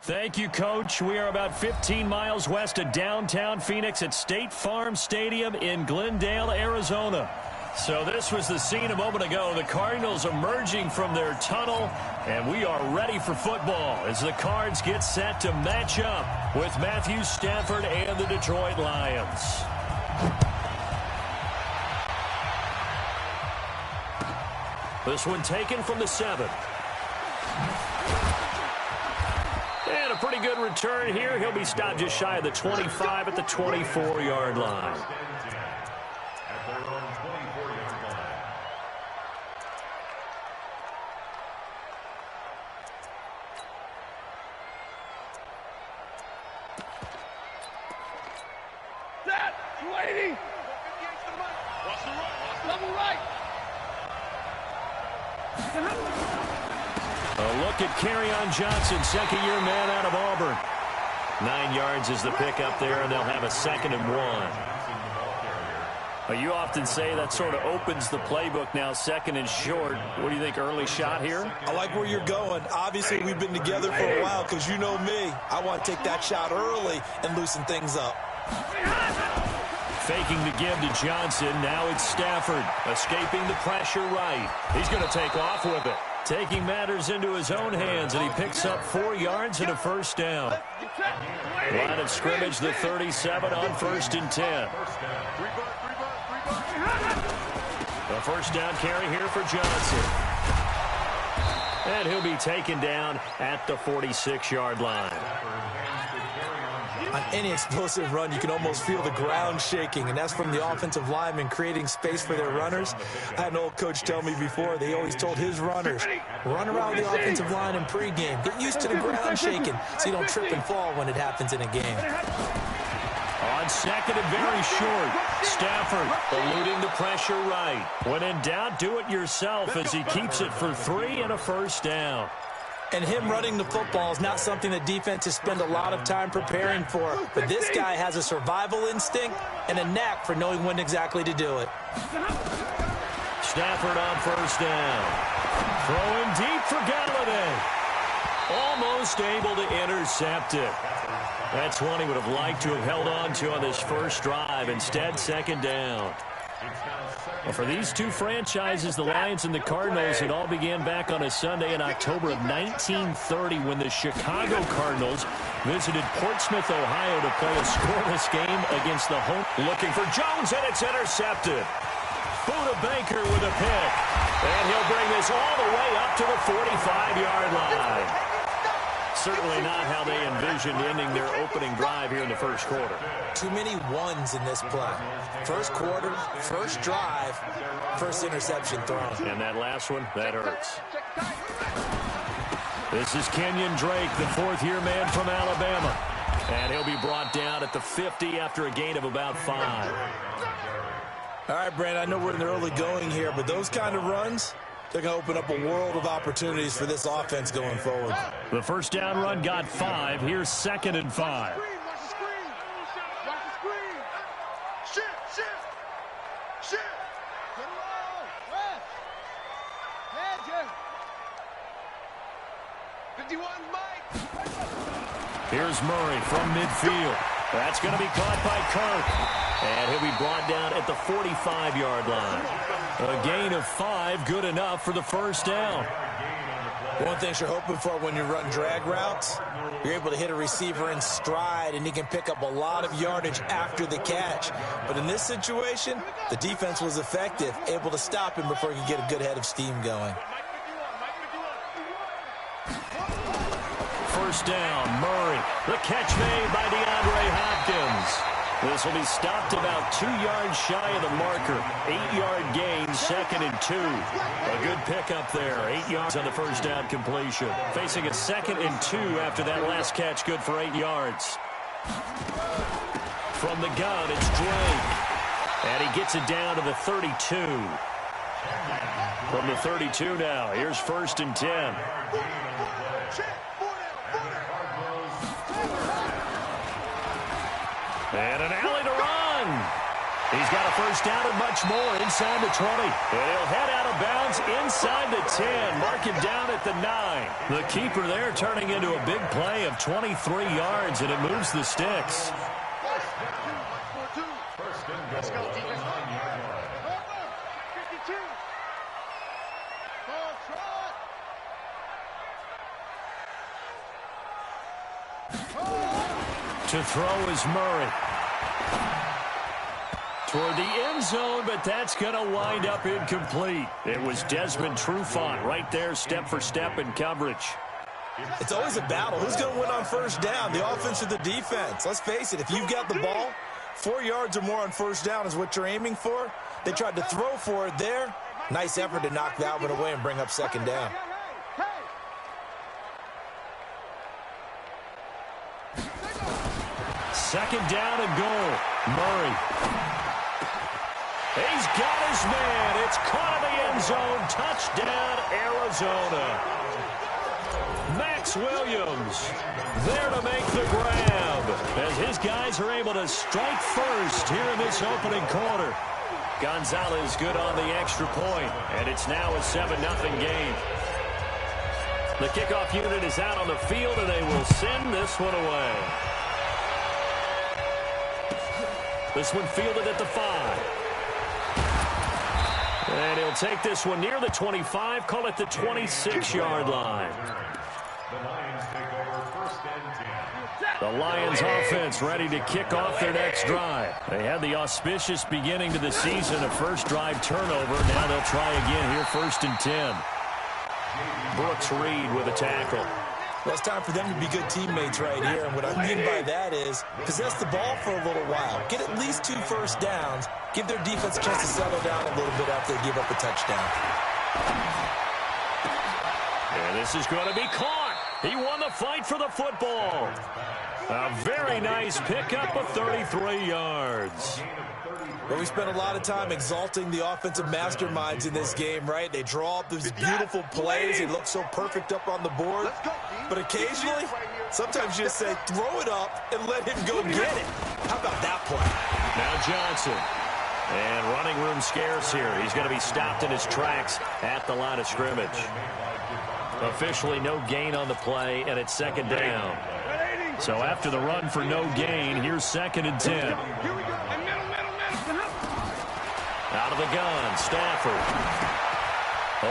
Thank you, Coach. We are about 15 miles west of downtown Phoenix at State Farm Stadium in Glendale, Arizona. So this was the scene a moment ago. The Cardinals emerging from their tunnel, and we are ready for football as the Cards get set to match up with Matthew Stafford and the Detroit Lions. This one taken from the 7. And a pretty good return here. He'll be stopped just shy of the 25 at the 24-yard line. Kerryon Johnson, second-year man out of Auburn. 9 yards is the pickup there, and they'll have a 2nd and 1. You often say that sort of opens the playbook now, 2nd and short. What do you think, early shot here? I like where you're going. Obviously, we've been together for a while because you know me. I want to take that shot early and loosen things up. Faking the give to Johnson. Now it's Stafford escaping the pressure right. He's going to take off with it. Taking matters into his own hands, and he picks up 4 yards and a 1st down. Line of scrimmage, the 37 on 1st and 10. A 1st down carry here for Johnson. And he'll be taken down at the 46-yard line. On any explosive run, you can almost feel the ground shaking, and that's from the offensive linemen creating space for their runners. I had an old coach tell me before, they always told his runners, run around the offensive line in pregame. Get used to the ground shaking so you don't trip and fall when it happens in a game. On 2nd and very short, Stafford eluding the pressure right. When in doubt, do it yourself as he keeps it for 3 and a 1st down. And him running the football is not something the defenses spend a lot of time preparing for. But this guy has a survival instinct and a knack for knowing when exactly to do it. Stafford on 1st down. Throwing deep for Galladay. Almost able to intercept it. That's one he would have liked to have held on to on this first drive. Instead, 2nd down. Well, for these two franchises, the Lions and the Cardinals, it all began back on a Sunday in October of 1930 when the Chicago Cardinals visited Portsmouth, Ohio to play a scoreless game against the home. Looking for Jones, and it's intercepted. Buda Baker with a pick. And he'll bring this all the way up to the 45-yard line. Certainly not how they envisioned ending their opening drive here in the first quarter. Too many ones in this play. First quarter, first drive, first interception thrown. And that last one, that hurts. This is Kenyon Drake, the 4th-year man from Alabama. And he'll be brought down at the 50 after a gain of about 5. All right, Brandon, I know we're in the early going here, but those kind of runs, they're going to open up a world of opportunities for this offense going forward. The 1st down run got 5. Here's 2nd and 5. Here's Murray from midfield. That's going to be caught by Kirk. And he'll be brought down at the 45-yard line. A gain of 5, good enough for the 1st down. One thing you're hoping for when you run drag routes, you're able to hit a receiver in stride, and he can pick up a lot of yardage after the catch. But in this situation, the defense was effective, able to stop him before he could get a good head of steam going. 1st down, Murray. The catch made by DeAndre Hopkins. This will be stopped about 2 yards shy of the marker. 8-yard gain, 2nd and 2. A good pickup there. 8 yards on the 1st down completion. Facing a 2nd and 2 after that last catch, good for 8 yards. From the gun, it's Drake. And he gets it down to the 32. From the 32 now, here's 1st and 10. And an alley to run. He's got a first down and much more inside the 20. And he'll head out of bounds inside the 10. Mark him down at the 9. The keeper there turning into a big play of 23 yards, and it moves the sticks. Let's go, defense. 52. To throw is Murray. Toward the end zone, but that's going to wind up incomplete. It was Desmond Trufant right there, step for step in coverage. It's always a battle. Who's going to win on first down, the offense or the defense? Let's face it, if you've got the ball, 4 yards or more on first down is what you're aiming for. They tried to throw for it there. Nice effort to knock that one away and bring up second down. Second down and goal. Murray. He's got his man. It's caught in the end zone. Touchdown, Arizona. Max Williams there to make the grab as his guys are able to strike first here in this opening quarter. Gonzalez good on the extra point, and it's now a 7-0 game. The kickoff unit is out on the field, and they will send this one away. This one fielded at the 5. And he'll take this one near the 25, call it the 26-yard line. The Lions offense ready to kick off their next drive. They had the auspicious beginning to the season, a first drive turnover. Now they'll try again here, 1st and 10. Brooks Reed with a tackle. Well, it's time for them to be good teammates right here. And what I mean by that is possess the ball for a little while. Get at least 2 first downs. Give their defense a chance to settle down a little bit after they give up a touchdown. And this is going to be caught. He won the fight for the football. A very nice pickup of 33 yards. Well, we spent a lot of time exalting the offensive masterminds in this game, right? They draw up these beautiful plays. They look so perfect up on the board. But occasionally, sometimes you just say, throw it up and let him go get it. How about that play? Now Johnson. And running room scarce here. He's going to be stopped in his tracks at the line of scrimmage. Officially no gain on the play, and it's second down. So after the run for no gain, here's 2nd and 10. Out of the gun, Stafford.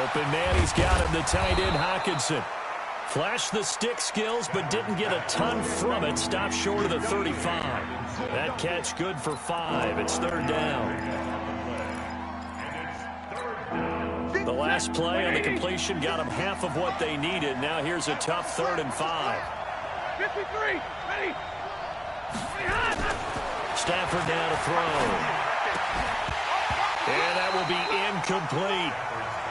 Open man, he's got him, the tight end, Hockenson. Flashed the stick skills, but didn't get a ton from it. Stopped short of the 35. That catch good for 5. It's 3rd down. The last play on the completion got them half of what they needed. Now here's a tough 3rd and 5. 53, ready. Stafford down to throw. And that will be incomplete.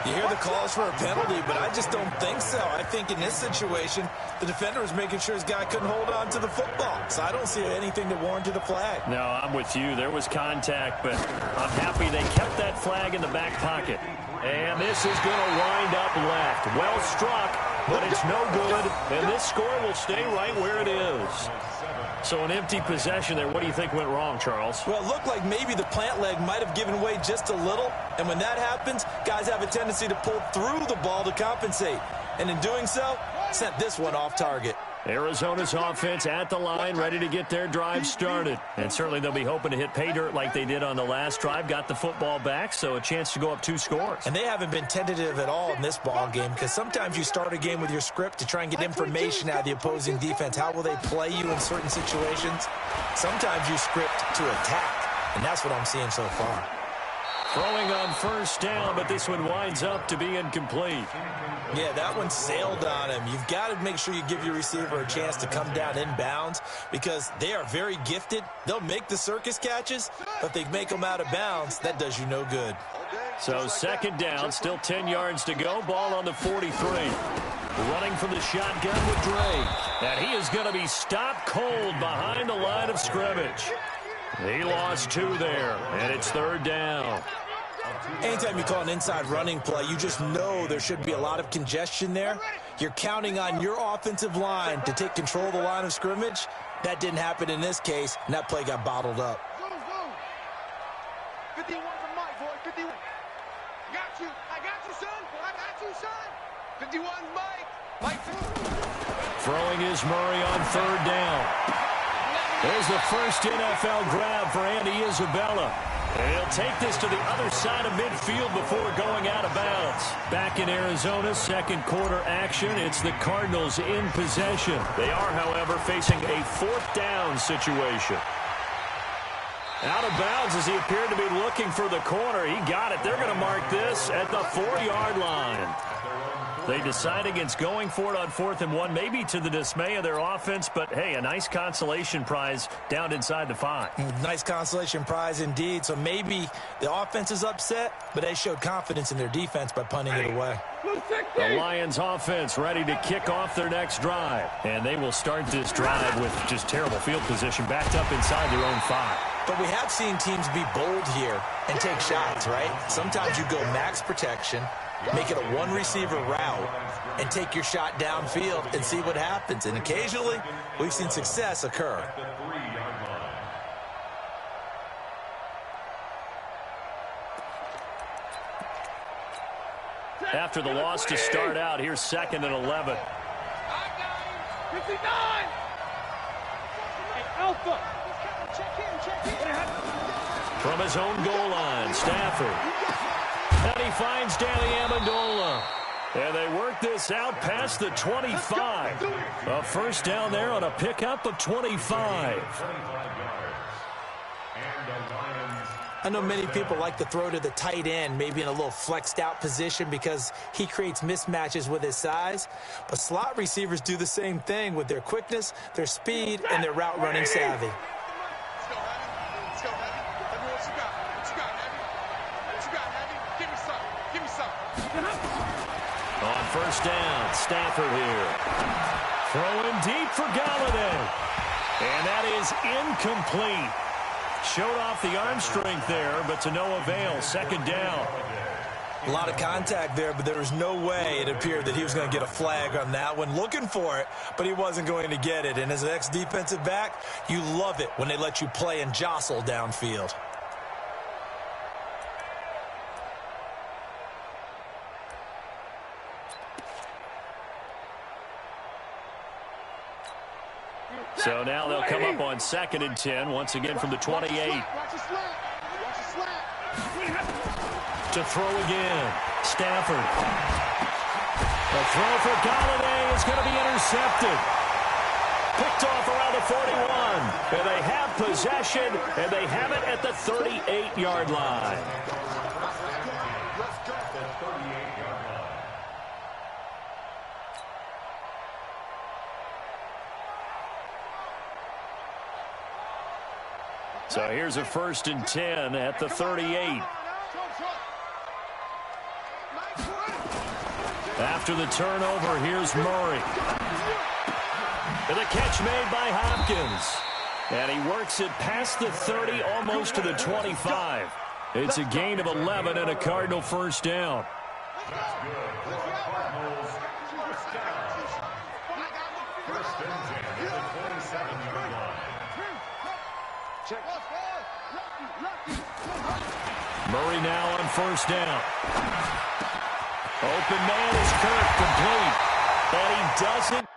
You hear the calls for a penalty, but I just don't think so. I think in this situation, the defender was making sure his guy couldn't hold on to the football. So I don't see anything that warranted a flag. No, I'm with you. There was contact, but I'm happy they kept that flag in the back pocket. And this is going to wind up left. Well struck, but it's no good. And this score will stay right where it is. So an empty possession there. What do you think went wrong, Charles? Well, it looked like maybe the plant leg might have given way just a little. And when that happens, guys have a tendency to pull through the ball to compensate. And in doing so, sent this one off target. Arizona's offense at the line, ready to get their drive started. And certainly they'll be hoping to hit pay dirt like they did on the last drive. Got the football back, so a chance to go up 2 scores. And they haven't been tentative at all in this ball game, because sometimes you start a game with your script to try and get information out of the opposing defense. How will they play you in certain situations? Sometimes you script to attack, and that's what I'm seeing so far. Throwing on first down, but this one winds up to be incomplete. Yeah, that one sailed on him. You've got to make sure you give your receiver a chance to come down inbounds because they are very gifted. They'll make the circus catches, but if they make them out of bounds, that does you no good. So second down, still 10 yards to go. Ball on the 43. Running from the shotgun with Drake. And he is going to be stopped cold behind the line of scrimmage. He lost 2 there, and it's 3rd down. Anytime you call an inside running play, you just know there should be a lot of congestion there. You're counting on your offensive line to take control of the line of scrimmage. That didn't happen in this case, and that play got bottled up. 51 for Mike, boy. 51. I got you, son. I got you, son. 51 Mike. Mike. Throwing is Murray on third down. There's the first NFL grab for Andy Isabella. And he'll take this to the other side of midfield before going out of bounds. Back in Arizona, second quarter action. It's the Cardinals in possession. They are, however, facing a fourth down situation. Out of bounds as he appeared to be looking for the corner. He got it. They're going to mark this at the 4-yard line. They decide against going for it on 4th and 1, maybe to the dismay of their offense, but hey, a nice consolation prize down inside the 5. Nice consolation prize indeed. So maybe the offense is upset, but they showed confidence in their defense by punting it away. The Lions offense ready to kick off their next drive. And they will start this drive with just terrible field position, backed up inside their own 5. But we have seen teams be bold here and take shots, right? Sometimes you go max protection, make it a one-receiver route, and take your shot downfield and see what happens. And occasionally, we've seen success occur. After the loss to start out, here's 2nd and 11. 59. Hey, Alpha. From his own goal line, Stafford. And he finds Danny Amendola. And they work this out past the 25. A first down there on a pickup of 25. I know many people like to throw to the tight end, maybe in a little flexed out position because he creates mismatches with his size. But slot receivers do the same thing with their quickness, their speed, and their route running savvy. Let's go, Heavy. Heavy, what you got? What you got, Heavy? What you got, Heavy? Give me some. Give me some. On first down, Stafford here. Throwing deep for Galladay. And that is incomplete. Showed off the arm strength there, but to no avail. 2nd down. A lot of contact there, but there was no way it appeared that he was going to get a flag on that one. Looking for it, but he wasn't going to get it. And as an ex-defensive back, you love it when they let you play and jostle downfield. So now they'll come up on 2nd and 10, once again from the 28. To throw again, Stafford. The throw for Galladay is going to be intercepted. Picked off around the 41. And they have possession, and they have it at the 38-yard line. So here's a 1st and 10 at the 38. After the turnover, here's Murray. And the catch made by Hopkins. And he works it past the 30, almost to the 25. It's a gain of 11 and a Cardinal first down. Murray now on first down. Open man is Kirk, complete. And he doesn't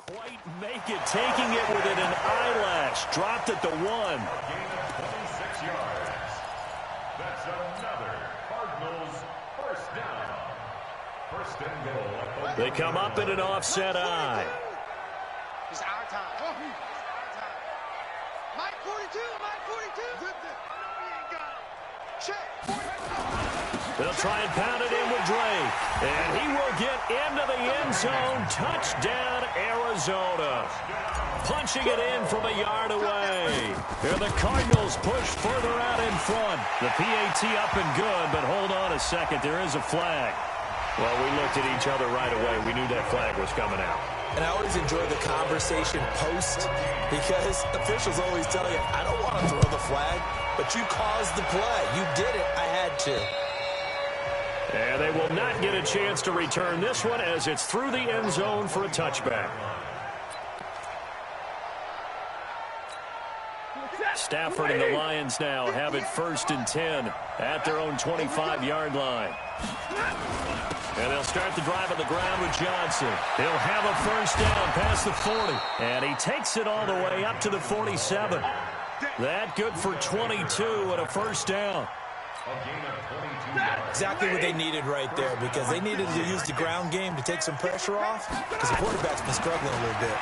quite make it, taking it within an eyelash. Dropped at the 1. Gain of 26 yards. That's another Cardinals first down. First and goal. They come up in an offset eye. It's our time. It's our time. Mike 42, Mike 42. No, he ain't got it. Check. They'll try and pound it in with Drake. And he will get into the end zone. Touchdown, Arizona. Punching it in from a yard away. Here the Cardinals push further out in front. The PAT up and good, but hold on a second. There is a flag. Well, we looked at each other right away. We knew that flag was coming out. And I always enjoy the conversation post because officials always tell you, I don't want to throw the flag, but you caused the play. You did it. I had to. And they will not get a chance to return this one as it's through the end zone for a touchback. Stafford and the Lions now have it 1st and 10 at their own 25-yard line. And they'll start the drive on the ground with Johnson. He'll have a first down past the 40. And he takes it all the way up to the 47. That good for 22 and a first down. Exactly what they needed right there because they needed to use the ground game to take some pressure off because the quarterback's been struggling a little bit.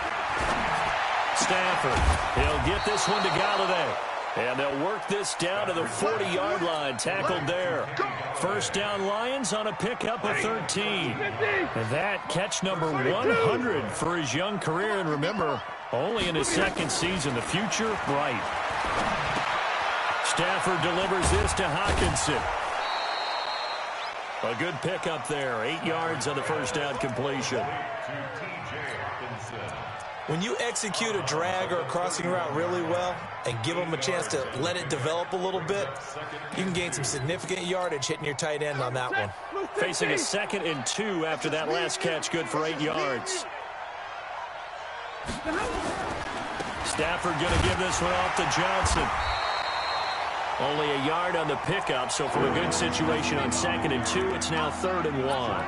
Stafford, he'll get this one to Galladay. And they'll work this down to the 40-yard line, tackled there. First down Lions on a pickup of 13. And that catch number 100 for his young career. And remember, only in his second season, the future bright. Stafford delivers this to Hockenson. A good pickup there, 8 yards on the first down completion. When you execute a drag or a crossing route really well and give them a chance to let it develop a little bit, you can gain some significant yardage hitting your tight end on that one. Facing a 2nd and 2 after that last catch, good for 8 yards. Stafford going to give this one off to Johnson. Only a yard on the pickup, so from a good situation on 2nd and 2, it's now 3rd and 1.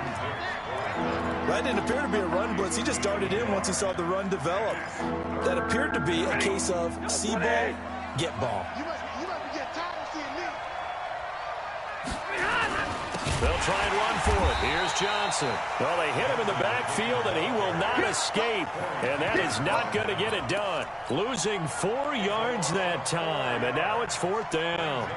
That didn't appear to be a run blitz. He just darted in once he saw the run develop. That appeared to be a case of see ball, get ball. You must be getting tired of seeing me. They'll try and run for it. Here's Johnson. Well, they hit him in the backfield, and he will not escape. And that is not going to get it done. Losing 4 yards that time, and now it's 4th down.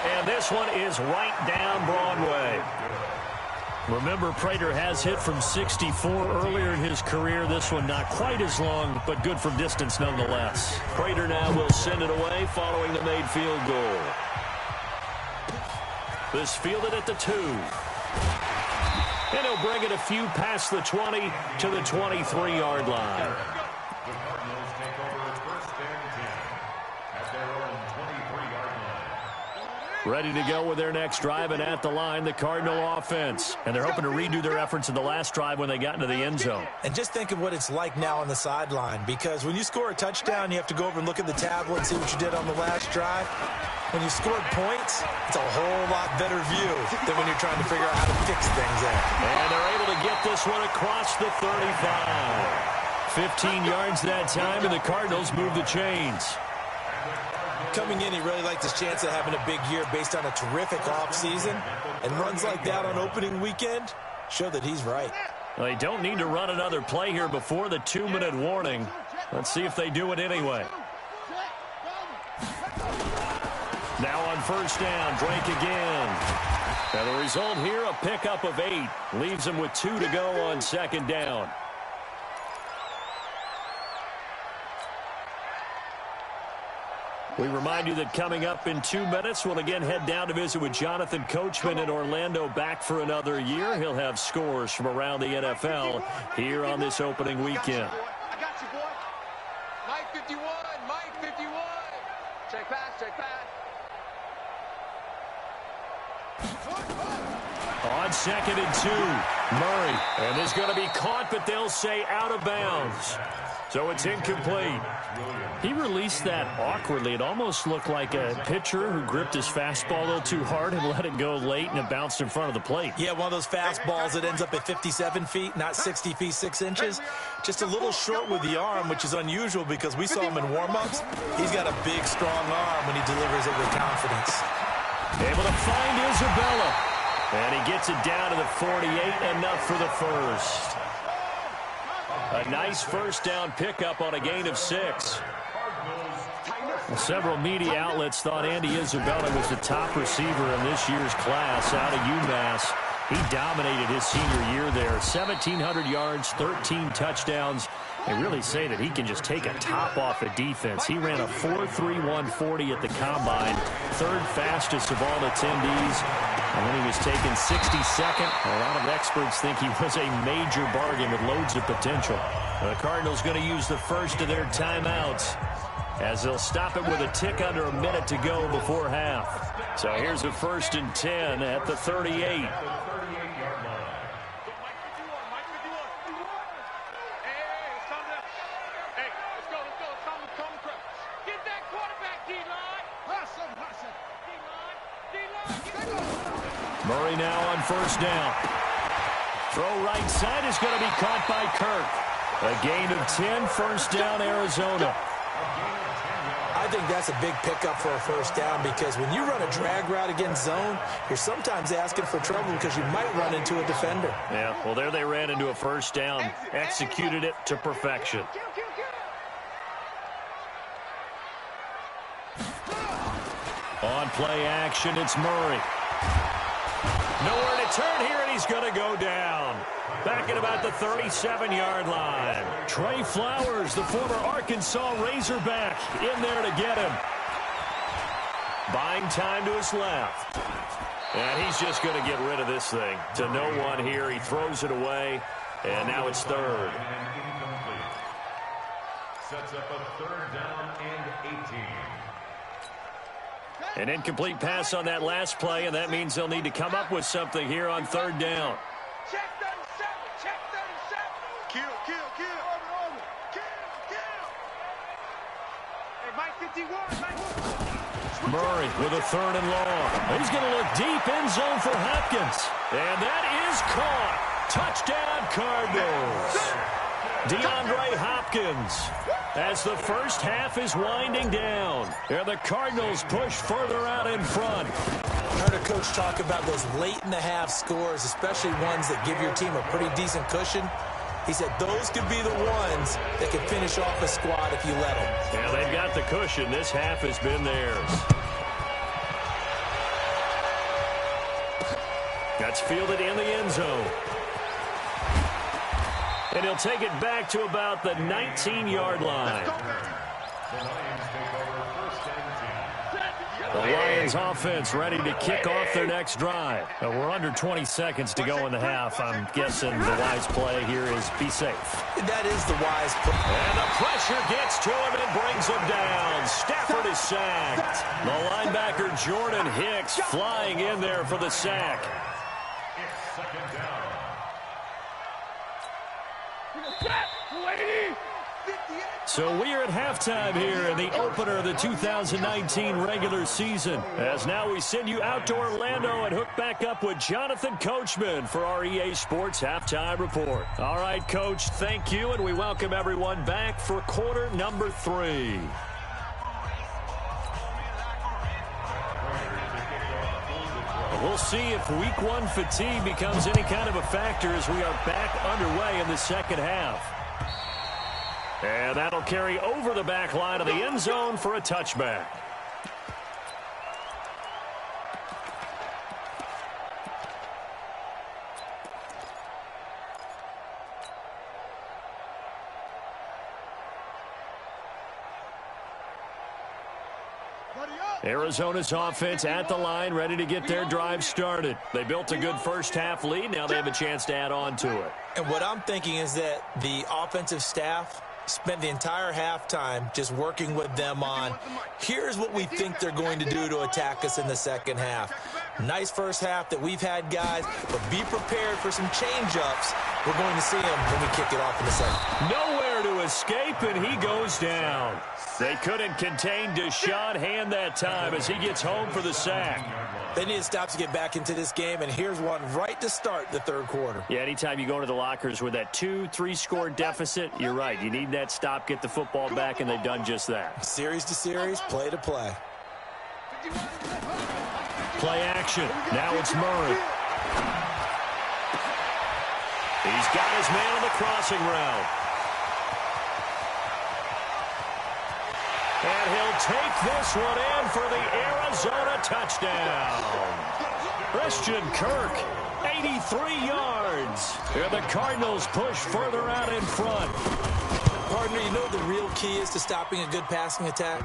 And this one is right down Broadway. Remember, Prater has hit from 64 earlier in his career. This one not quite as long, but good from distance nonetheless. Prater now will send it away following the made field goal. This fielded at the 2. And he'll bring it a few past the 20 to the 23-yard line. The Cardinals take over 1st and 10 at their own 23-yard line. Ready to go with their next drive, and at the line, the Cardinal offense. And they're hoping to redo their efforts in the last drive when they got into the end zone. And just think of what it's like now on the sideline, because when you score a touchdown, you have to go over and look at the tablet and see what you did on the last drive. When you scored points, it's a whole lot better view than when you're trying to figure out how to fix things out. And they're able to get this one across the 35. 15 yards that time, and the Cardinals move the chains. Coming in, he really liked his chance of having a big year based on a terrific offseason. And runs like that on opening weekend show that he's right. Well, they don't need to run another play here before the 2-minute warning. Let's see if they do it anyway. Now on first down, Drake again. And the result here, a pickup of 8. Leaves him with 2 to go on 2nd down. We remind you that coming up in 2 minutes, we'll again head down to visit with Jonathan Coachman in Orlando, back for another year. He'll have scores from around the NFL here on this opening weekend. I got you, boy. Mike 51, Mike 51. Check pass, check pass. On 2nd and 2, Murray. And it's going to be caught, but they'll say out of bounds. So it's incomplete. He released that awkwardly. It almost looked like a pitcher who gripped his fastball a little too hard and let it go late, and it bounced in front of the plate. Yeah, one of those fastballs that ends up at 57 feet, not 60 feet, 6 inches. Just a little short with the arm, which is unusual because we saw him in warm-ups. He's got a big, strong arm when he delivers it with confidence. Able to find Isabella. And he gets it down to the 48, enough for the first. A nice first down pickup on a gain of 6. Several media outlets thought Andy Isabella was the top receiver in this year's class out of UMass. He dominated his senior year there. 1,700 yards, 13 touchdowns. They really say that he can just take a top off a defense. He ran a 4.3140 at the combine, third fastest of all attendees. And when he was taken 62nd, a lot of experts think he was a major bargain with loads of potential. The Cardinals going to use the first of their timeouts as they'll stop it with a tick under a minute to go before half. So here's a 1st and 10 at the 38. Murray now on 1st down. Throw right side is going to be caught by Kirk. A gain of 10, 1st down, Arizona. I think that's a big pickup for a 1st down because when you run a drag route against zone, you're sometimes asking for trouble because you might run into a defender. Yeah, well, there they ran into a 1st down, executed it to perfection. On play action, it's Murray. Nowhere to turn here, and he's going to go down. Back at about the 37-yard line. Trey Flowers, the former Arkansas Razorback, in there to get him. Buying time to his left. And he's just going to get rid of this thing. To no one here. He throws it away, and now it's 3rd. Sets up a 3rd down and 18. An incomplete pass on that last play, and that means they'll need to come up with something here on 3rd down. Check 37. Check 37. Kill. Hey, Mike 51. Murray with a 3rd and long. He's going to look deep in zone for Hopkins. And that is caught. Touchdown, Cardinals. DeAndre Hopkins. As the first half is winding down, and the Cardinals push further out in front. I heard a coach talk about those late-in-the-half scores, especially ones that give your team a pretty decent cushion. He said those could be the ones that can finish off a squad if you let them. Yeah, they've got the cushion. This half has been theirs. That's fielded in the end zone. And he'll take it back to about the 19-yard line. The Lions offense ready to kick off their next drive. We're under 20 seconds to go in the half. I'm guessing the wise play here is be safe. That is the wise play. And the pressure gets to him and brings him down. Stafford is sacked. The linebacker Jordan Hicks flying in there for the sack. It's 2nd down. So we are at halftime here in the opener of the 2019 regular season. As now we send you out to Orlando and hook back up with Jonathan Coachman for our EA Sports Halftime Report. All right, Coach, thank you, and we welcome everyone back for quarter number 3. We'll see if week 1 fatigue becomes any kind of a factor as we are back underway in the second half. And that'll carry over the back line of the end zone for a touchback. Arizona's offense at the line, ready to get their drive started. They built a good first half lead. Now they have a chance to add on to it. And what I'm thinking is that the offensive staff spent the entire halftime just working with them on, here's what we think they're going to do to attack us in the second half. Nice first half that we've had, guys, but be prepared for some change-ups. We're going to see them when we kick it off in a second. Nowhere to escape, and he goes down. They couldn't contain Deshaun Hand that time as he gets home for the sack. They need to stop to get back into this game, and here's one right to start the third quarter. Yeah, anytime you go into the lockers with that 2-3 score deficit, you're right. You need that stop, get the football back, and they've done just that. Series to series, play to play. Play action. Now it's Murray. He's got his man on the crossing route. And he'll take this one in for the Arizona touchdown. Christian Kirk, 83 yards. And the Cardinals push further out in front. Partner, you know the real key is to stopping a good passing attack?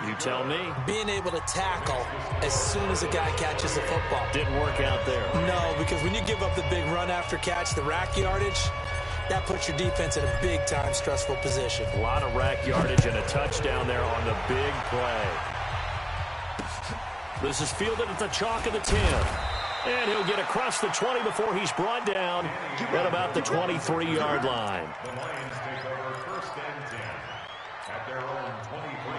You tell me. Being able to tackle as soon as a guy catches the football. Didn't work out there. No, because when you give up the big run after catch, the rack yardage, that puts your defense in a big-time stressful position. A lot of rack yardage and a touchdown there on the big play. This is fielded at the chalk of the 10. And he'll get across the 20 before he's brought down at about the 23-yard line.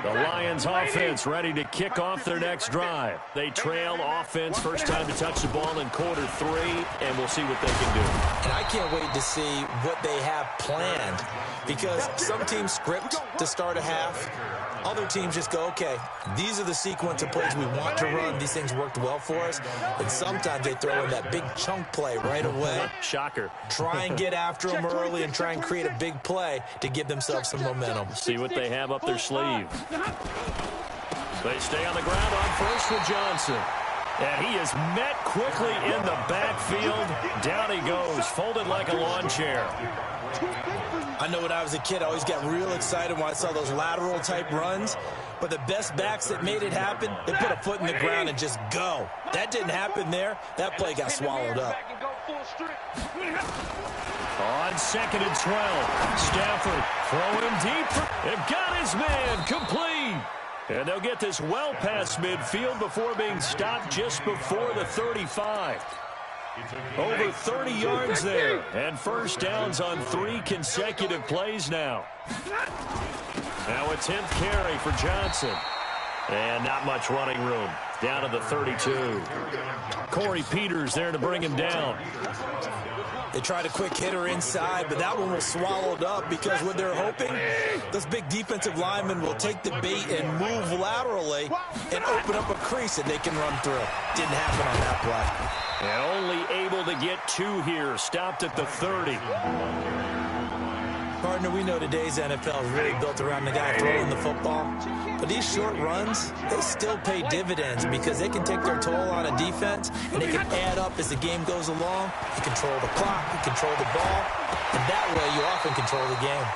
The Lions offense ready to kick off their next drive. They trail offense, first time to touch the ball in quarter 3, and we'll see what they can do. And I can't wait to see what they have planned, because some teams script to start a half. Other teams just go, okay, these are the sequence of plays we want to run. These things worked well for us. And sometimes they throw in that big chunk play right away. Shocker. Try and get after them early and try and create a big play to give themselves some momentum. See what they have up their sleeve. They stay on the ground on first with Johnson. And he is met quickly in the backfield. Down he goes, folded like a lawn chair. I know when I was a kid, I always got real excited when I saw those lateral-type runs. But the best backs that made it happen, they put a foot in the ground and just go. That didn't happen there. That play got swallowed up. On 2nd and 12, Stafford throwing deep. They've got his man complete. And they'll get this well past midfield before being stopped just before the 35. Over 30 yards there, and first downs on 3 consecutive plays now. Now a 10th carry for Johnson. And not much running room. Down to the 32. Corey Peters there to bring him down. They tried a quick hitter inside, but that one was swallowed up because what they're hoping, those big defensive linemen will take the bait and move laterally and open up a crease that they can run through. Didn't happen on that play. And only able to get 2 here. Stopped at the 30. Partner, we know today's NFL is really built around the guy throwing the football. But these short runs, they still pay dividends because they can take their toll on a defense and they can add up as the game goes along. You control the clock, you control the ball, and that way you often control the game.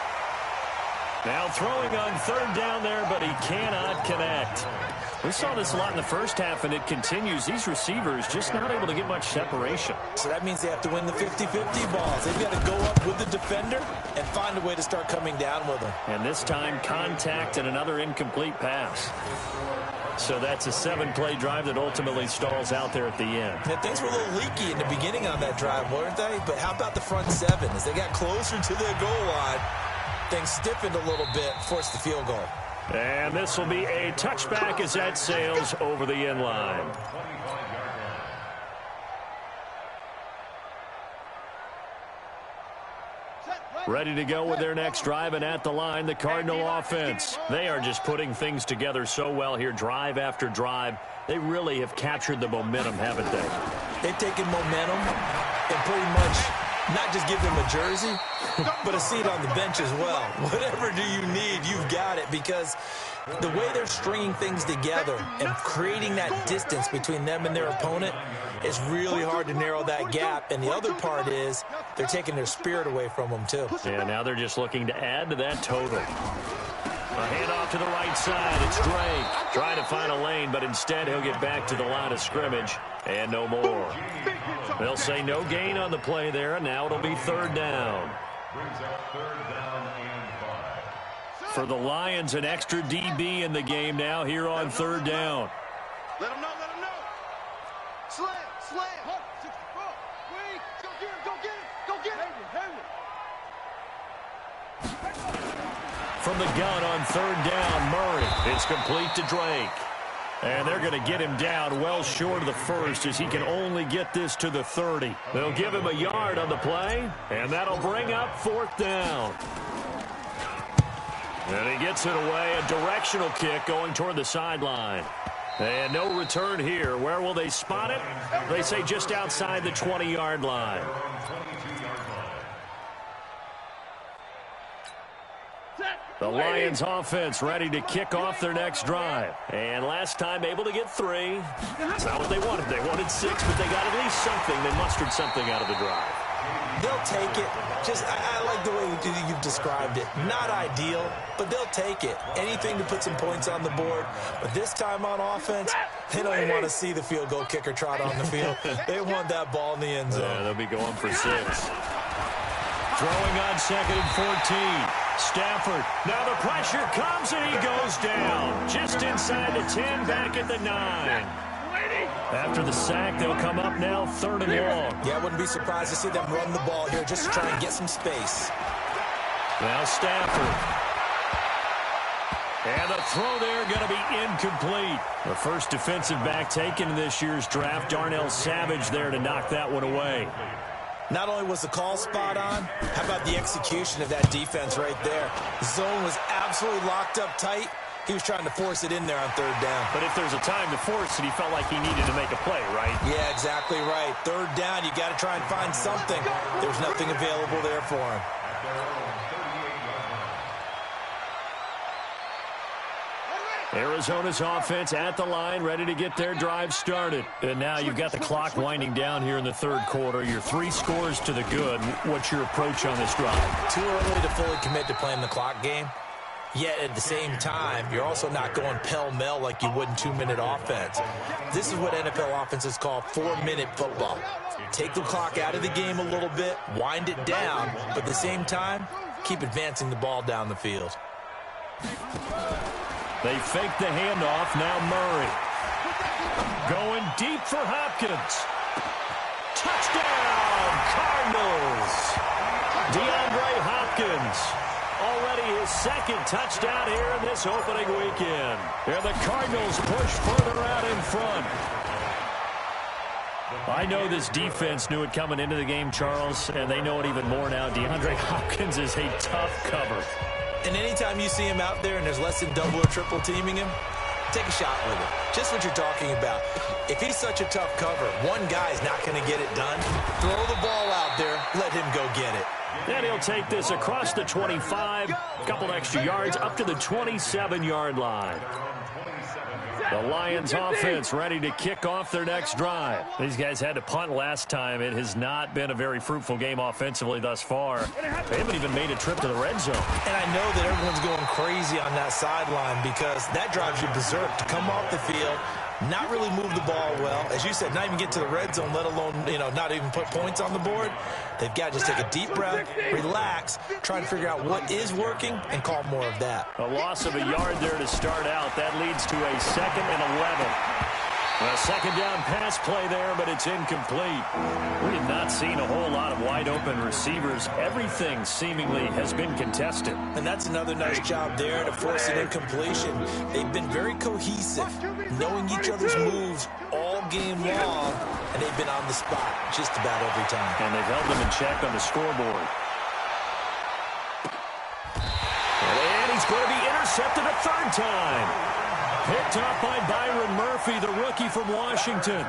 Now throwing on 3rd down there, but he cannot connect. We saw this a lot in the first half, and it continues. These receivers just not able to get much separation. So that means they have to win the 50-50 balls. They've got to go up with the defender and find a way to start coming down with them. And this time, contact and another incomplete pass. So that's a 7-play drive that ultimately stalls out there at the end. And things were a little leaky in the beginning on that drive, weren't they? But how about the front 7? As they got closer to their goal line, things stiffened a little bit, forced the field goal. And this will be a touchback as that sails over the end line. Ready to go with their next drive, and at the line, the Cardinal offense. They are just putting things together so well here, drive after drive. They really have captured the momentum, haven't they? They've taken momentum and pretty much not just give them a jersey, but a seat on the bench as well. Whatever do you need, you've got it, because the way they're stringing things together and creating that distance between them and their opponent is really hard to narrow that gap. And the other part is they're taking their spirit away from them, too. Yeah, now they're just looking to add to that total. A handoff to the right side. It's Drake trying to find a lane, but instead he'll get back to the line of scrimmage and no more. They'll say no gain on the play there, and now it'll be 3rd down. For the Lions, an extra DB in the game now here on 3rd down. Let him know, let him know. Slam. Wait. Go get him. Go get him. Go get him. From the gun on third down, Murray. It's complete to Drake. And they're going to get him down well short of the first as he can only get this to the 30. They'll give him a yard on the play, and that'll bring up fourth down. And he gets it away, a directional kick going toward the sideline. And no return here. Where will they spot it? They say just outside the 20-yard line. The Lions offense ready to kick off their next drive. And last time able to get 3. That's not what they wanted. They wanted 6, but they got at least something. They mustered something out of the drive. They'll take it. I like the way you've described it. Not ideal, but they'll take it. Anything to put some points on the board. But this time on offense, they don't even want to see the field goal kicker trot on the field. They want that ball in the end zone. Yeah, they'll be going for 6. Throwing on 2nd and 14. Stafford. Now the pressure comes and he goes down. Just inside the 10, back at the 9. After the sack, they'll come up now 3rd and long. Yeah, I wouldn't be surprised to see them run the ball here just to try and get some space. Now Stafford. And the throw there going to be incomplete. The first defensive back taken in this year's draft, Darnell Savage there to knock that one away. Not only was the call spot on, how about the execution of that defense right there? The zone was absolutely locked up tight. He was trying to force it in there on 3rd down. But if there's a time to force it, he felt like he needed to make a play, right? Yeah, exactly right. 3rd down, you got to try and find something. There's nothing available there for him. Arizona's offense at the line, ready to get their drive started. And now you've got the clock winding down here in the 3rd quarter. Your 3 scores to the good. What's your approach on this drive? Too early to fully commit to playing the clock game. Yet at the same time, you're also not going pell-mell like you would in 2-minute offense. This is what NFL offenses call 4-minute football. Take the clock out of the game a little bit, wind it down, but at the same time, keep advancing the ball down the field. They fake the handoff. Now Murray. Going deep for Hopkins. Touchdown, Cardinals. DeAndre Hopkins. Already his 2nd touchdown here in this opening weekend. And the Cardinals push further out in front. I know this defense knew it coming into the game, Charles, and they know it even more now. DeAndre Hopkins is a tough cover. And anytime you see him out there and there's less than double or triple teaming him, take a shot with him. Just what you're talking about. If he's such a tough cover, one guy's not going to get it done. Throw the ball out there. Let him go get it. And he'll take this across the 25, a couple extra yards, up to the 27-yard line. The Lions offense ready to kick off their next drive. These guys had to punt last time. It has not been a very fruitful game offensively thus far. They haven't even made a trip to the red zone. And I know that everyone's going crazy on that sideline because that drives you berserk to come off the field, not really move the ball well. As you said, not even get to the red zone, let alone, not even put points on the board. They've got to just take a deep breath, relax, try and figure out what is working, and call more of that. A loss of a yard there to start out. That leads to a 2nd and 11. A 2nd down pass play there, but it's incomplete. We have not seen a whole lot of wide-open receivers. Everything seemingly has been contested. And that's another nice job there to force an incompletion. They've been very cohesive, knowing each other's moves all game long, and they've been on the spot just about every time. And they've held them in check on the scoreboard. And he's going to be intercepted a 3rd time. Picked up by Byron Murphy, the rookie from Washington.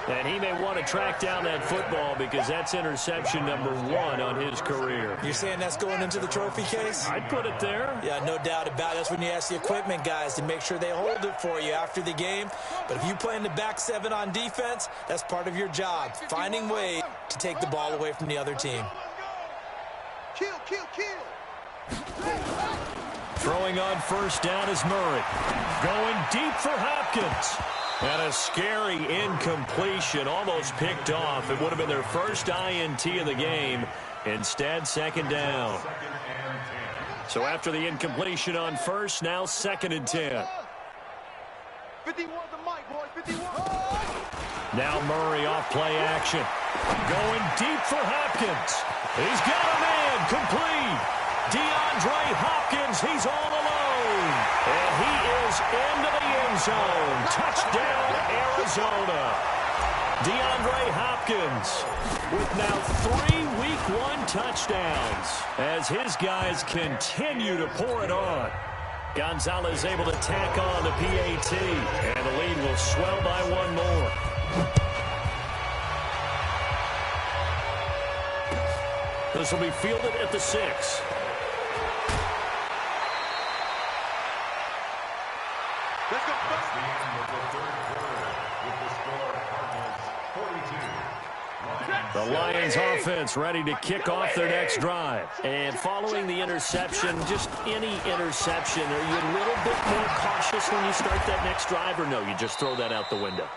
And he may want to track down that football because that's interception number 1 on his career. You're saying that's going into the trophy case? I'd put it there. Yeah, no doubt about it. That's when you ask the equipment guys to make sure they hold it for you after the game. But if you play in the back 7 on defense, that's part of your job, finding ways to take the ball away from the other team. Kill, kill, kill. Throwing on 1st down is Murray. Going deep for Hopkins. And a scary incompletion, almost picked off. It would have been their first INT of the game. Instead, 2nd down. So after the incompletion on 1st, now 2nd and 10. 51 the mic, boys. 51. Now Murray off play action. Going deep for Hopkins. He's got a man complete. DeAndre Hopkins, he's all alone. And he is into the end zone. Touchdown, Arizona. DeAndre Hopkins with now 3 Week 1 touchdowns as his guys continue to pour it on. Gonzalez able to tack on the PAT, and the lead will swell by one more. This will be fielded at the 6. Let's go. That's the end of the third quarter with the score Cardinals 42. The Lions offense ready to kick off their next drive. And following the interception, just any interception, are you a little bit more cautious when you start that next drive, or no, you just throw that out the window?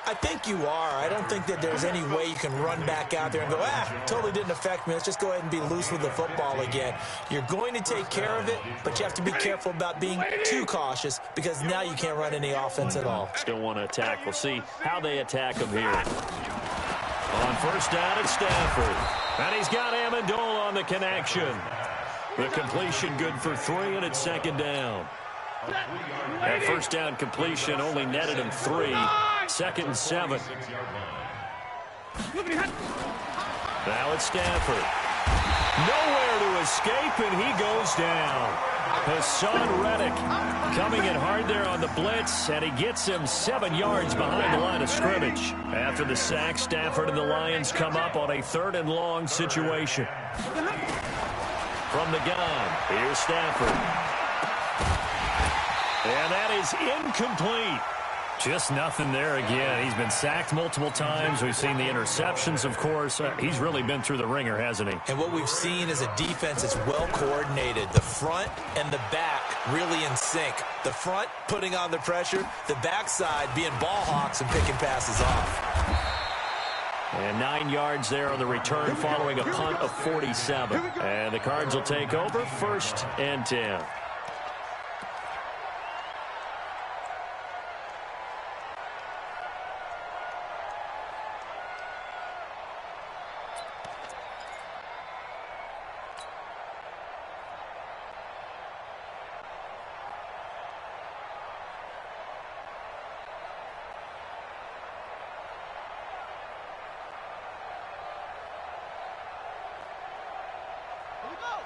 I think you are. I don't think that there's any way you can run back out there and go, totally didn't affect me. Let's just go ahead and be loose with the football again. You're going to take care of it, but you have to be careful about being too cautious because now you can't run any offense at all. Still want to attack. We'll see how they attack him here. On first down at Stafford. And he's got Amendola on the connection. The completion good for 3, and it's second down. That first down completion only netted him 3. Second and 7. Now it's Stafford. Nowhere to escape, and he goes down. Hassan Reddick coming in hard there on the blitz, and he gets him 7 yards behind the line of scrimmage. After the sack, Stafford and the Lions come up on a 3rd and long situation. From the gun, here's Stafford. And that is incomplete. Just nothing there again. He's been sacked multiple times. We've seen the interceptions, of course. He's really been through the ringer, hasn't he? And what we've seen is a defense that's well coordinated. The front and the back really in sync. The front putting on the pressure. The backside being ball hawks and picking passes off. And 9 yards there on the return following a punt of 47. And the Cards will take over 1st and 10.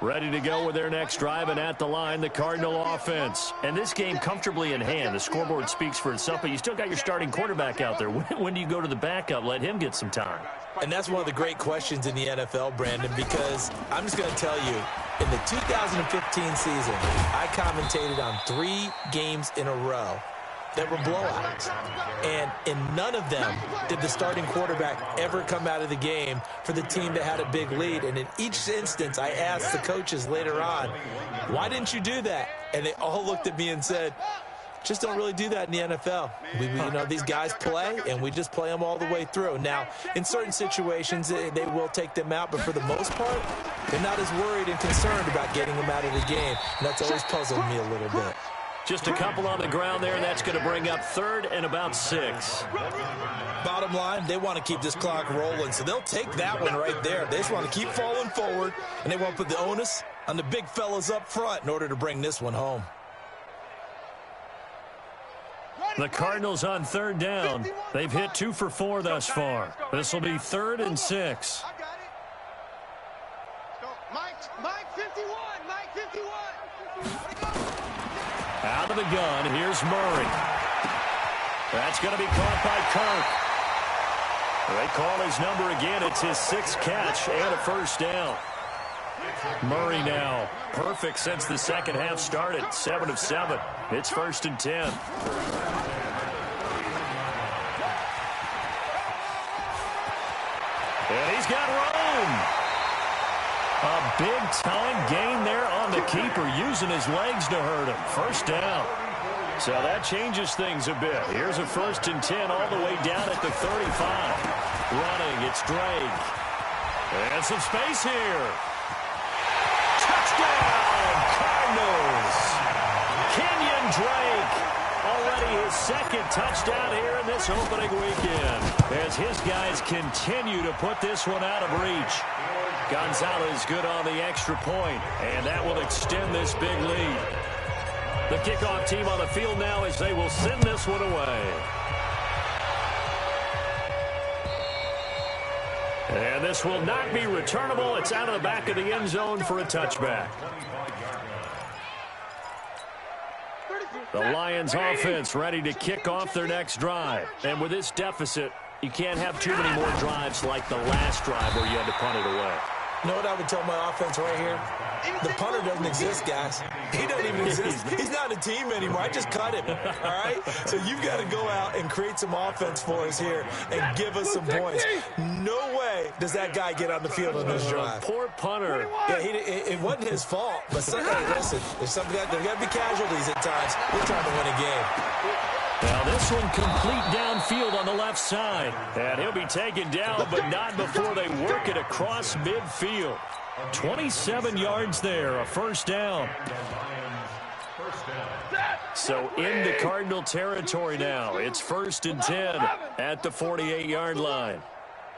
Ready to go with their next drive, and at the line, the Cardinal offense. And this game comfortably in hand. The scoreboard speaks for itself, but you still got your starting quarterback out there. When do you go to the backup? Let him get some time. And that's one of the great questions in the NFL, Brandon, because I'm just going to tell you, in the 2015 season, I commentated on 3 games in a row that were blowouts. And in none of them did the starting quarterback ever come out of the game for the team that had a big lead. And in each instance, I asked the coaches later on, why didn't you do that? And they all looked at me and said, just don't really do that in the NFL. These guys play, and we just play them all the way through. Now, in certain situations, they will take them out, but for the most part, they're not as worried and concerned about getting them out of the game. And that's always puzzled me a little bit. Just a couple on the ground there, and that's going to bring up 3rd and about 6. Bottom line, they want to keep this clock rolling, so they'll take that one right there. They just want to keep falling forward, and they want to put the onus on the big fellas up front in order to bring this one home. The Cardinals on 3rd down. They've hit 2 for 4 thus far. This will be 3rd and 6. I got it. Mike 51. Mike 51. Out of the gun, here's Murray. That's going to be caught by Kirk. They call his number again. It's his 6th catch and a first down. Murray now perfect since the second half started. 7 of 7. It's 1st and 10. And he's got room. A big-time gain there on the keeper, using his legs to hurt him. First down. So that changes things a bit. Here's a 1st and 10 all the way down at the 35. Running, it's Drake. And some space here. Touchdown, Cardinals. Kenyon Drake, already his second touchdown here in this opening weekend, as his guys continue to put this one out of reach. Gonzalez good on the extra point, and that will extend this big lead. The kickoff team on the field now as they will send this one away. And this will not be returnable. It's out of the back of the end zone for a touchback. The Lions offense ready to kick off their next drive. And with this deficit, you can't have too many more drives like the last drive where you had to punt it away. You know what I would tell my offense right here? The punter doesn't exist, guys. He doesn't even exist. He's not a team anymore. I just cut him, all right? So you've got to go out and create some offense for us here and give us some points. No way does that guy get on the field on this drive. Poor punter. Yeah, it wasn't his fault. But hey, listen, there's got to be casualties at times. We're trying to win a game. Now this one complete downfield on the left side. And he'll be taken down, but not before they work it across midfield. 27 yards there, a first down. So into Cardinal territory now. It's 1st and 10 at the 48-yard line.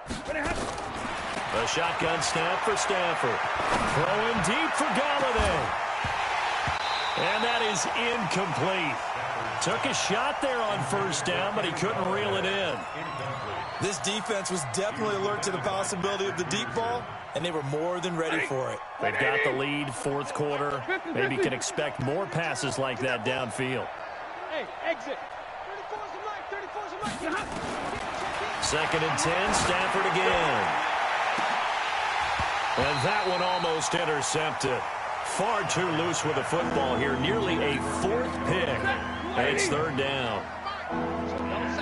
A shotgun snap for Stafford. Throwing deep for Galladay. And that is incomplete. Took a shot there on first down, but he couldn't reel it in. This defense was definitely alert to the possibility of the deep ball, and they were more than ready for it. They've got the lead, fourth quarter. Maybe can expect more passes like that downfield. Hey, exit. 34's the mic. 2nd and 10, Stafford again. And that one almost intercepted. Far too loose with the football here. Nearly a 4th pick. It's 3rd down.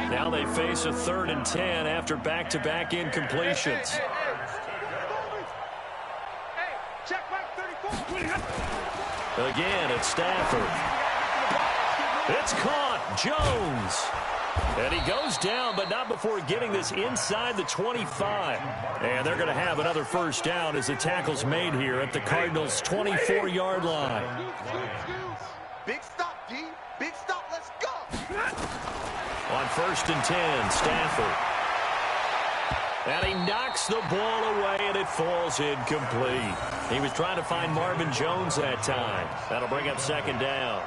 Now they face a 3rd and 10 after back-to-back incompletions. Again, it's Stafford. It's caught. Jones. And he goes down, but not before getting this inside the 25. And they're going to have another first down as the tackle's made here at the Cardinals' 24-yard line. Big stop, D. Big stop. Let's go. On 1st and 10, Stafford. And he knocks the ball away, and it falls incomplete. He was trying to find Marvin Jones that time. That'll bring up 2nd down.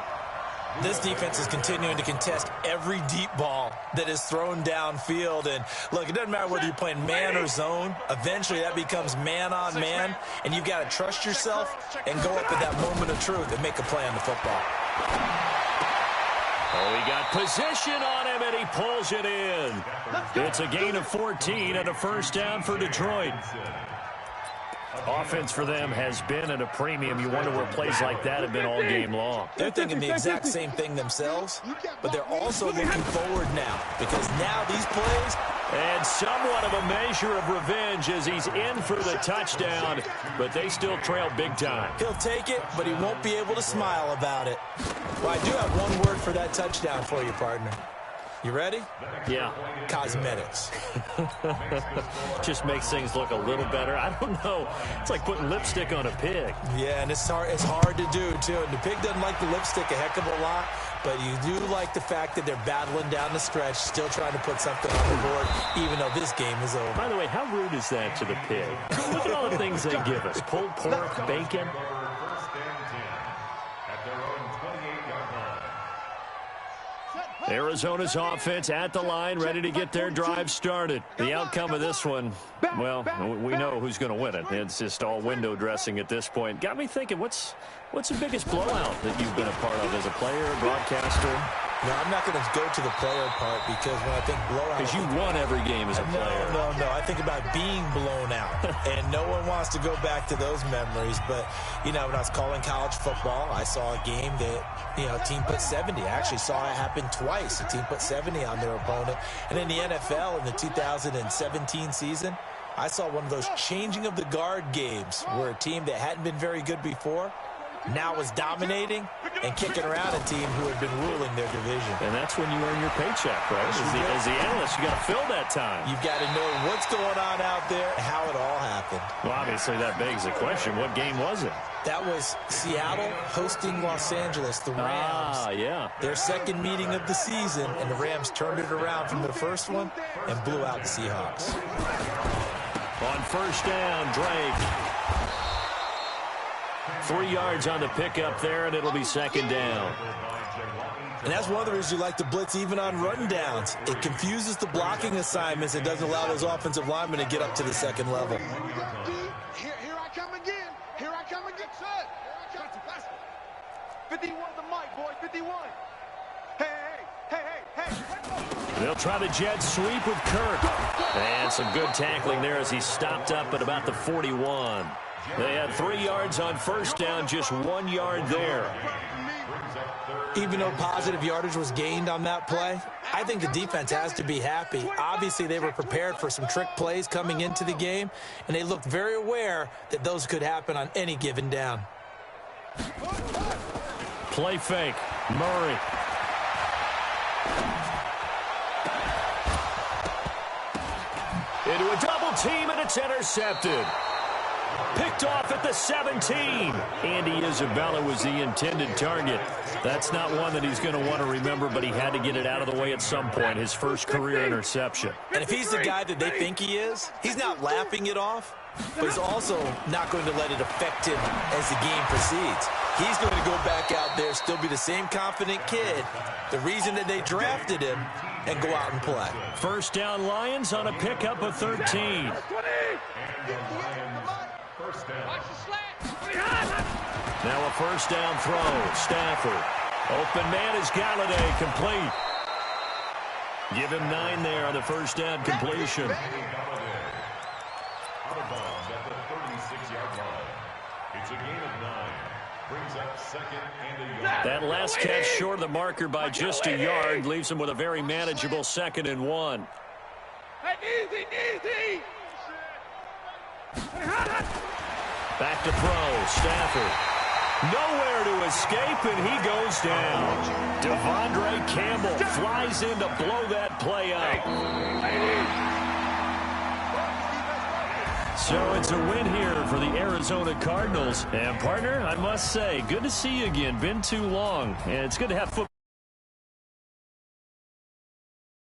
This defense is continuing to contest every deep ball that is thrown downfield. And, look, it doesn't matter whether you're playing man or zone. Eventually, that becomes man on man. And you've got to trust yourself and go up at that moment of truth and make a play on the football. Oh, he got position on him, and he pulls it in. It's a gain of 14 and a first down for Detroit. Offense for them has been at a premium. You wonder where plays like that have been all game long. They're thinking the exact same thing themselves, but they're also looking forward now because now these plays. And somewhat of a measure of revenge as he's in for the touchdown, but they still trail big time. He'll take it, but he won't be able to smile about it. Well, I do have one word for that touchdown for you, partner. You ready? Yeah. Cosmetics. Just makes things look a little better. I don't know. It's like putting lipstick on a pig. Yeah, and it's hard to do, too. And the pig doesn't like the lipstick a heck of a lot, but you do like the fact that they're battling down the stretch, still trying to put something on the board, even though this game is over. By the way, how rude is that to the pig? Look at all the things they give us. Pulled pork, bacon. Arizona's offense at the line, ready to get their drive started. The outcome of this one, well, we know who's going to win it. It's just all window dressing at this point. Got me thinking, what's the biggest blowout that you've been a part of as a player, broadcaster? No, I'm not going to go to the player part because when I think blowout... Because you won every game as a player. No. I think about being blown out. And no one wants to go back to those memories. But, you know, when I was calling college football, I saw a game that, you know, a team put 70. I actually saw it happen twice. A team put 70 on their opponent. And in the NFL, in the 2017 season, I saw one of those changing of the guard games where a team that hadn't been very good before now was dominating and kicking around a team who had been ruling their division. And that's when you earn your paycheck, right? As the analyst, you got to fill that time. You've got to know what's going on out there and how it all happened. Well, obviously that begs the question, what game was it? That was Seattle hosting Los Angeles, the Rams. Yeah. Their second meeting of the season, and the Rams turned it around from the first one and blew out the Seahawks. On first down, Drake. 3 yards on the pickup there, and it'll be second down. And that's one of the reasons you like to blitz even on run downs. It confuses the blocking assignments. It doesn't allow those offensive linemen to get up to the second level. Here I come again. Here I come again, son. 51 the mic, boy. 51. Hey. They'll try the jet sweep with Kirk. And some good tackling there as he stopped up at about the 41. They had 3 yards on first down, just 1 yard there. Even though positive yardage was gained on that play, I think the defense has to be happy. Obviously, they were prepared for some trick plays coming into the game, and they looked very aware that those could happen on any given down. Play fake. Murray. Into a double team, and it's intercepted. Picked off at the 17. Andy Isabella was the intended target. That's not one that he's going to want to remember, but he had to get it out of the way at some point, his first career interception. And if he's the guy that they think he is, he's not laughing it off, but he's also not going to let it affect him as the game proceeds. He's going to go back out there, still be the same confident kid, the reason that they drafted him, and go out and play. First down, Lions on a pickup of 13. Now a first down throw. Stafford. Open man is Galladay, complete. Give him 9 there on the first down completion. Out of bounds at the 36-yard line. It's a gain of 9. Brings up second and a yard. That last catch short of the marker by just a yard leaves him with a very manageable 2nd and 1. Easy. Back to throw. Stafford. Nowhere to escape, and he goes down. Devondre Campbell flies in to blow that play up. So it's a win here for the Arizona Cardinals. And, partner, I must say, good to see you again. Been too long, and it's good to have football.